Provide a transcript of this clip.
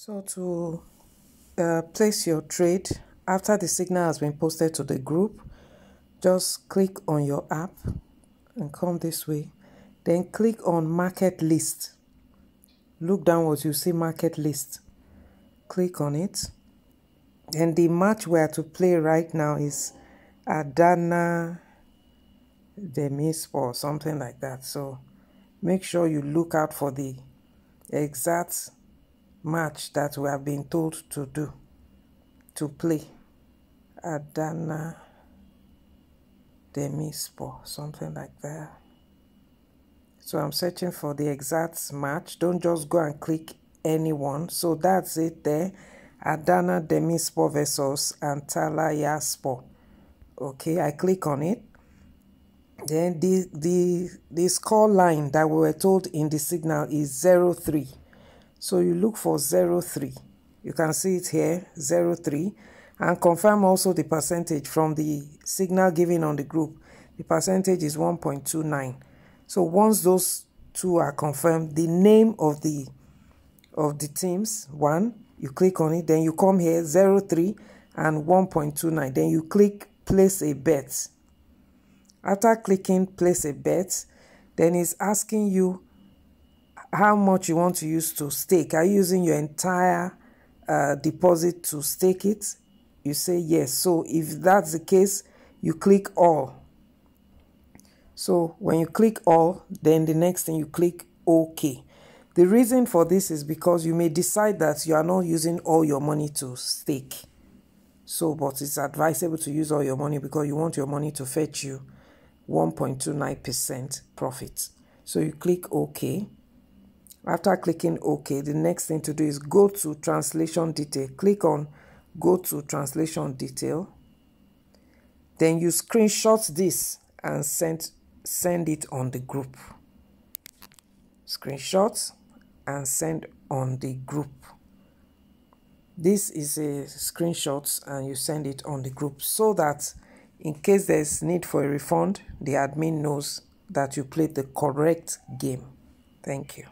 So to place your trade after the signal has been posted to the group, just click on your app and come this way. Then click on market list. Look downwards, you see market list. Click on it. And the match we are to play right now is Adana Demispo or something like that. So make sure you look out for the exact match that we have been told to play. Adana Demispo, something like that. So I'm searching for the exact match. Don't just go and click anyone. So that's it there. Adana Demispo versus Antalyaspor. Okay, I click on it. Then the score line that we were told in the signal is 0-3. So you look for 0-3. You can see it here, 0-3. And confirm also the percentage from the signal given on the group. The percentage is 1.29. So once those two are confirmed, the name of the teams, you click on it, then you come here, 0.3 and 1.29. Then you click place a bet. After clicking place a bet, then it's asking you how much you want to use to stake. Are you using your entire deposit to stake it? You say yes. So if that's the case, you click all. So when you click all, then the next thing you click OK. The reason for this is because you may decide that you are not using all your money to stake. So, but it's advisable to use all your money because you want your money to fetch you 1.29% profit. So you click OK. After clicking OK, the next thing to do is go to translation detail. Click on go to translation detail. Then you screenshot this and send it on the group. Screenshot and send on the group. This is a screenshot and you send it on the group so that in case there's need for a refund, the admin knows that you played the correct game. Thank you.